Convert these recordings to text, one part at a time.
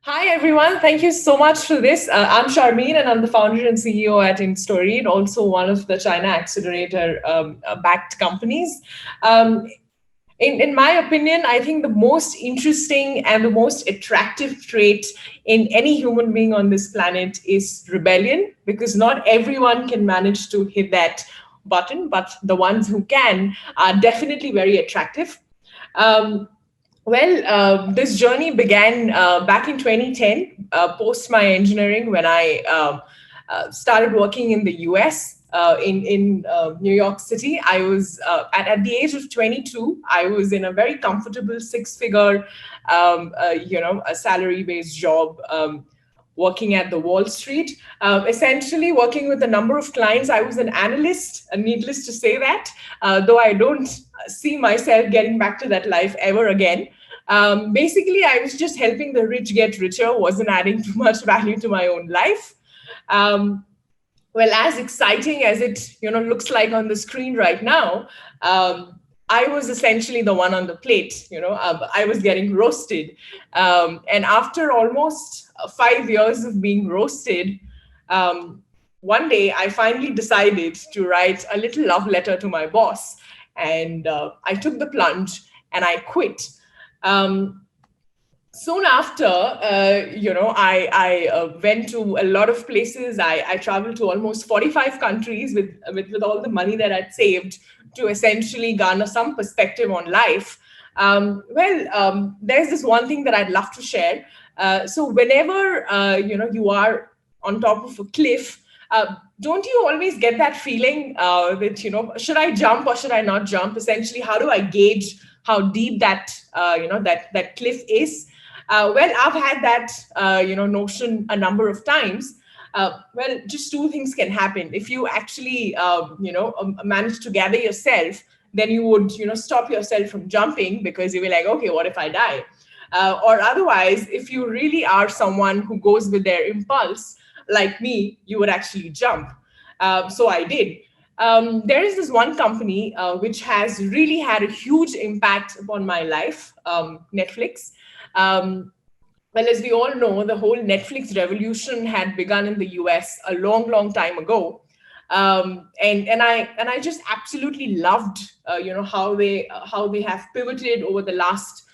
Hi, everyone. Thank you so much for this. I'm Sharmin, and I'm the founder and CEO at Instoried, also one of the China backed companies. Um, in my opinion, I think the most interesting and the most attractive trait in any human being on this planet is rebellion, because not everyone can manage to hit that button, but the ones who can are definitely very attractive. Um, this journey began back in 2010, post my engineering, when I started working in the US, in New York City. I was at the age of 22. I was in a very comfortable six-figure, a salary-based job. Working at the Wall Street, essentially working with a number of clients. I was an analyst, needless to say that, though I don't see myself getting back to that life ever again. Basically, I was just helping the rich get richer, wasn't adding too much value to my own life. Um, as exciting as it looks like on the screen right now, I was essentially the one on the plate. I was getting roasted, and after almost 5 years of being roasted, um, one day I finally decided to write a little love letter to my boss, and I took the plunge and I quit. Um, Soon after, I went to a lot of places. I traveled to almost 45 countries with all the money that I'd saved to essentially garner some perspective on life. There's this one thing that I'd love to share. So whenever you are on top of a cliff, don't you always get that feeling that should I jump or should I not jump? Essentially, how do I gauge how deep that cliff is? I've had that notion a number of times. Just two things can happen. If you actually manage to gather yourself, then you would stop yourself from jumping, because you will be like, okay, what if I die? Or otherwise, if you really are someone who goes with their impulse, like me, you would actually jump. So I did. There is this one company which has really had a huge impact upon my life, Netflix. Um, as we all know, the whole Netflix revolution had begun in the US a long, long time ago. And I just absolutely loved how they have pivoted over the last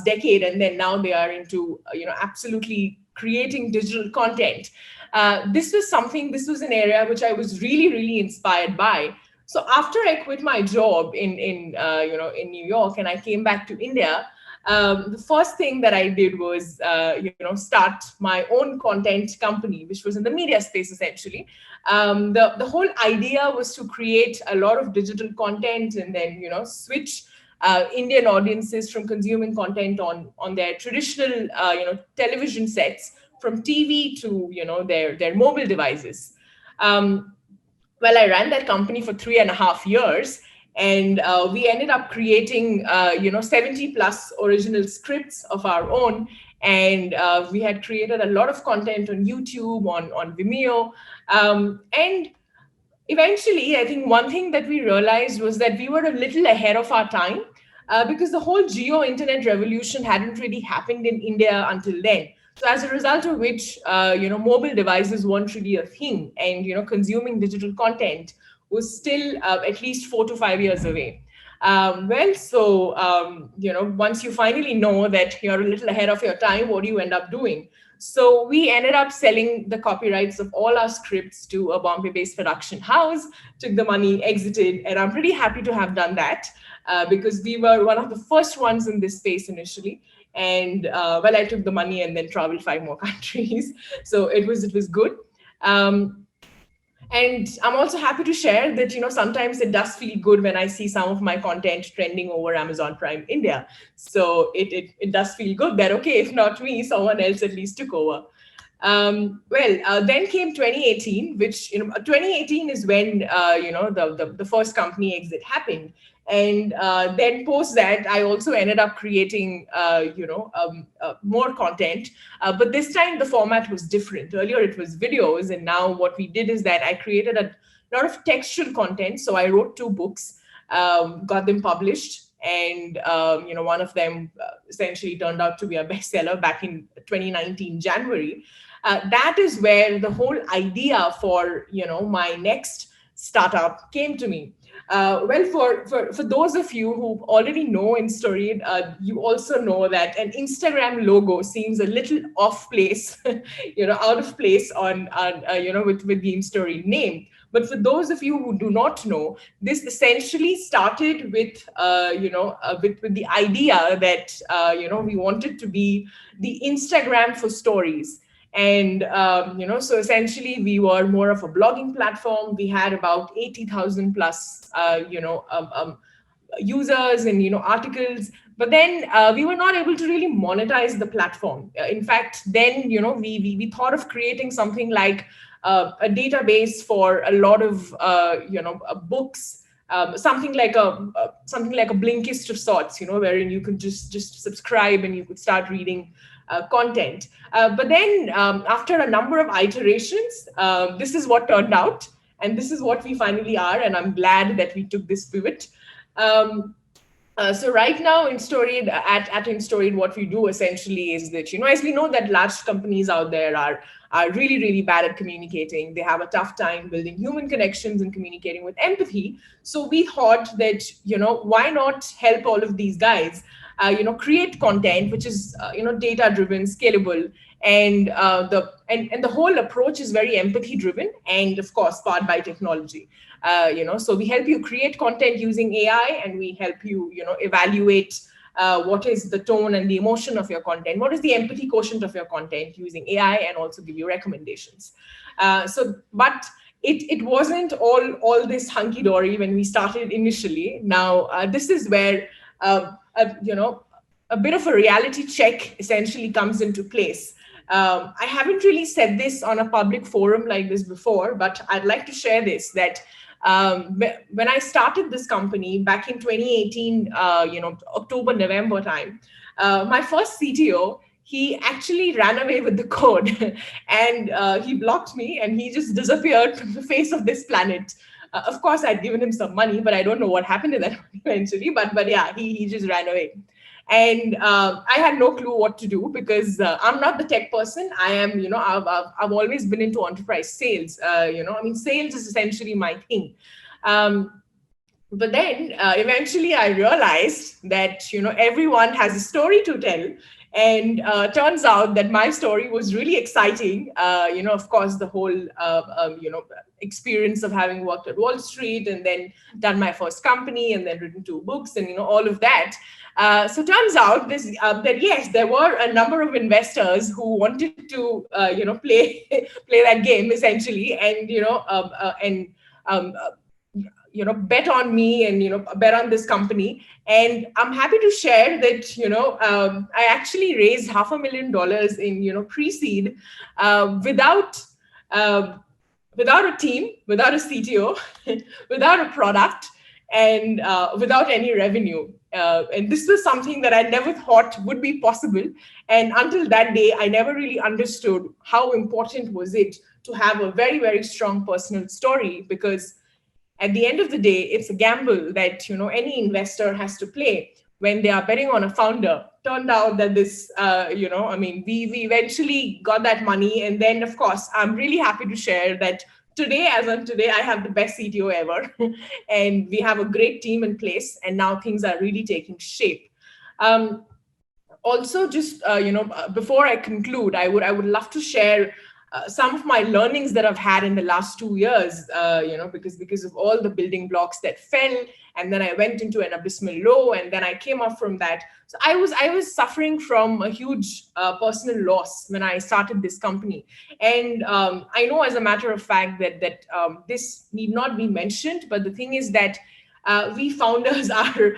decade, and then now they are into absolutely creating digital content. This was an area which I was really, really inspired by. So after I quit my job in New York, and I came back to India, the first thing that I did was start my own content company, which was in the media space essentially. The whole idea was to create a lot of digital content, and then switch Indian audiences from consuming content on their traditional television sets, from TV to their mobile devices. Um, I ran that company for 3.5 years, and we ended up creating 70 plus original scripts of our own. And we had created a lot of content on YouTube, on Vimeo. And eventually, I think one thing that we realized was that we were a little ahead of our time, because the whole geo internet revolution hadn't really happened in India until then. So as a result of which, mobile devices weren't really a thing, and consuming digital content was still at least 4 to 5 years away. Once you finally know that you're a little ahead of your time, what do you end up doing? So we ended up selling the copyrights of all our scripts to a Bombay-based production house, took the money, exited, and I'm pretty happy to have done that, because we were one of the first ones in this space initially. And I took the money and then traveled 5 more countries, so it was good. Um, and I'm also happy to share that sometimes it does feel good when I see some of my content trending over Amazon Prime India. So it does feel good that, okay, if not me, someone else at least took over. Then came 2018, which 2018 is when the first company exit happened. And then post that, I also ended up creating more content, but this time the format was different. Earlier it was videos, and now what we did is that I created a lot of textual content. So I wrote 2 books, got them published, and one of them essentially turned out to be a bestseller back in 2019 January. That is where the whole idea for my next startup came to me. Well, for those of you who already know Instoried, you also know that an Instagram logo seems a little off place, out of place with the Instoried name. But for those of you who do not know, this essentially started with the idea that we wanted to be the Instagram for stories. And so essentially we were more of a blogging platform. We had about 80,000 plus users and articles, but then we were not able to really monetize the platform. In fact, then we thought of creating something like a database for a lot of books, something like a Blinkist of sorts, wherein you could just subscribe and you could start reading content. But then after a number of iterations, this is what turned out, and this is what we finally are. And I'm glad that we took this pivot. So right now, Instoried, at Instoried, what we do essentially is that, as we know that large companies out there are really, really bad at communicating. They have a tough time building human connections and communicating with empathy. So we thought that, why not help all of these guys, create content which is, data-driven, scalable, and the whole approach is very empathy-driven and, of course, powered by technology. So we help you create content using AI, and we help you, evaluate what is the tone and the emotion of your content, what is the empathy quotient of your content using AI, and also give you recommendations. But it wasn't all this hunky-dory when we started initially. Now, this is where, a bit of a reality check essentially comes into place. I haven't really said this on a public forum like this before, but I'd like to share this, that when I started this company back in 2018, October, November time, my first CTO, he actually ran away with the code and he blocked me, and he just disappeared from the face of this planet. Of course, I'd given him some money, but I don't know what happened to that money eventually. But yeah, he just ran away. And I had no clue what to do, because I'm not the tech person. I am, I've always been into enterprise sales. Sales is essentially my thing. But then eventually I realized that, everyone has a story to tell. And turns out that my story was really exciting. Of course, the whole, experience of having worked at Wall Street and then done my first company and then written 2 books and, all of that. So turns out that yes, there were a number of investors who wanted to, play that game essentially, and bet on me and bet on this company. And I'm happy to share that I actually raised $500,000 in pre-seed without a team, without a CTO, without a product, and without any revenue. And this was something that I never thought would be possible. And until that day, I never really understood how important was it to have a very, very strong personal story, because at the end of the day, it's a gamble that any investor has to play when they are betting on a founder. Turned out that this, we eventually got that money. And then, of course, I'm really happy to share that today, as of today, I have the best CTO ever. And we have a great team in place. And now things are really taking shape. Also, just, before I conclude, I would love to share some of my learnings that I've had in the last 2 years, because of all the building blocks that fell, and then I went into an abysmal low, and then I came up from that. So I was suffering from a huge personal loss when I started this company, and I know, as a matter of fact, that this need not be mentioned, but the thing is that we founders are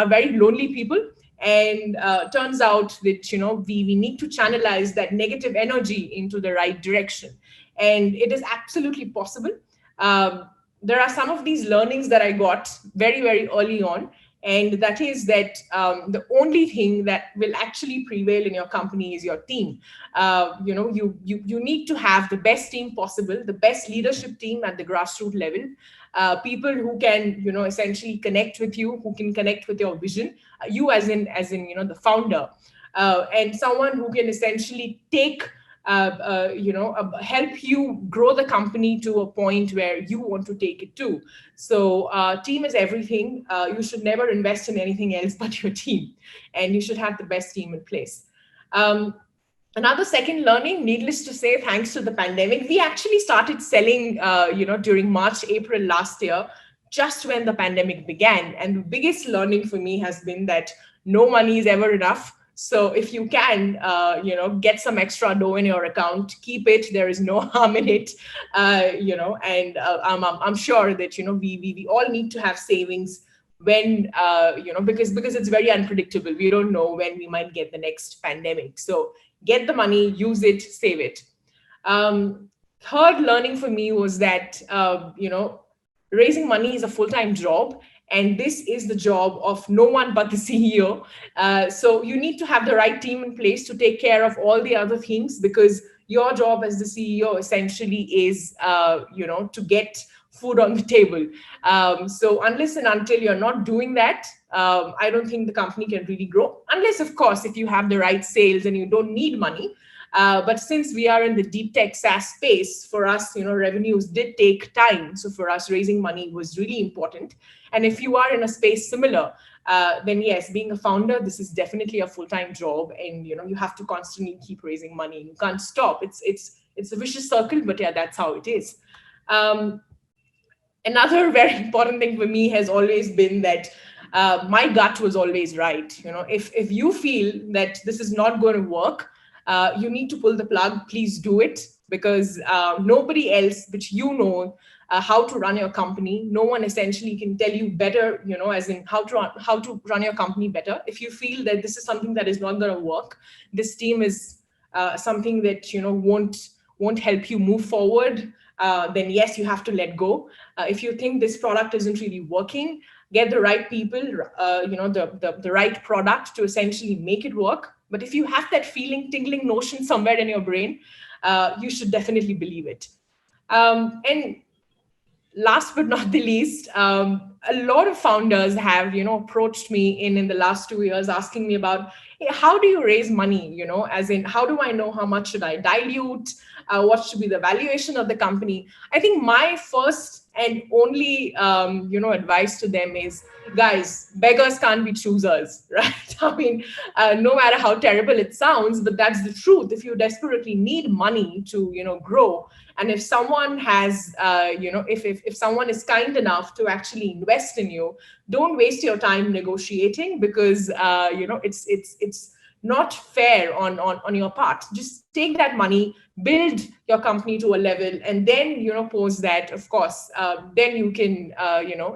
very lonely people. And turns out that we need to channelize that negative energy into the right direction, and it is absolutely possible. There are some of these learnings that I got very, very early on, and that is that the only thing that will actually prevail in your company is your team. You need to have the best team possible, the best leadership team at the grassroots level. people who can, essentially connect with you, who can connect with your vision, you as in, the founder, and someone who can essentially take, help you grow the company to a point where you want to take it to. So team is everything. You should never invest in anything else but your team, and you should have the best team in place. Um, Another second learning, needless to say, thanks to the pandemic, we actually started selling, during March, April last year, just when the pandemic began. And the biggest learning for me has been that no money is ever enough. So if you can, get some extra dough in your account, keep it. There is no harm in it, and I'm sure that, we all need to have savings when, because it's very unpredictable. We don't know when we might get the next pandemic. So get the money, use it, save it. Third learning for me was that, raising money is a full-time job, and this is the job of no one but the CEO. So you need to have the right team in place to take care of all the other things, because your job as the CEO essentially is, to get food on the table. So unless and until you're not doing that, I don't think the company can really grow. Unless, of course, if you have the right sales and you don't need money. But since we are in the deep tech SaaS space, for us, revenues did take time. So for us, raising money was really important. And if you are in a space similar, then yes, being a founder, this is definitely a full-time job, and you have to constantly keep raising money. You can't stop. It's a vicious circle, but yeah, that's how it is. Another very important thing for me has always been that my gut was always right. If you feel that this is not going to work, you need to pull the plug. Please do it, because nobody else but how to run your company. No one essentially can tell you better, as in how to run your company better. If you feel that this is something that is not going to work, this team is something that won't help you move forward, then yes, you have to let go. If you think this product isn't really working, get the right people, the right product to essentially make it work. But if you have that feeling, tingling notion somewhere in your brain, you should definitely believe it. And last but not the least, a lot of founders have, approached me in the last 2 years, asking me about, hey, how do you raise money? As in, how do I know how much should I dilute? What should be the valuation of the company? I think my first and only, advice to them is, guys, beggars can't be choosers, right? I mean, no matter how terrible it sounds, but that's the truth. If you desperately need money to, grow, and if someone has, if someone is kind enough to actually invest in you, don't waste your time negotiating, because, it's not fair on your part. Just take that money, build your company to a level, and then, post that, of course, then you can,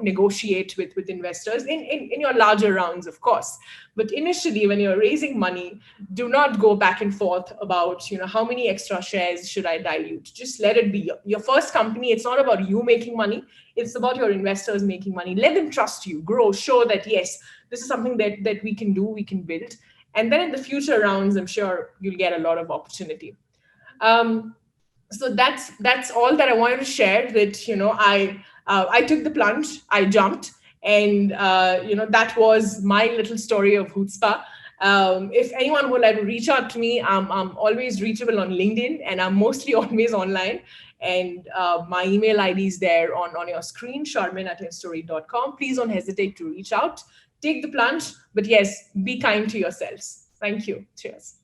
negotiate with investors in your larger rounds, of course. But initially, when you're raising money, do not go back and forth about, how many extra shares should I dilute. Just let it be your first company. It's not about you making money. It's about your investors making money. Let them trust you, grow, show that, yes, this is something that we can do, we can build. And then in the future rounds, I'm sure you'll get a lot of opportunity. So that's all that I wanted to share. That I took the plunge, I jumped, and that was my little story of Chutzpah. If anyone would like to reach out to me, I'm always reachable on LinkedIn, and I'm mostly always online. And my email ID is there on your screen, Sharmin@Instoried.com. Please don't hesitate to reach out. Take the plunge, but yes, be kind to yourselves. Thank you. Cheers.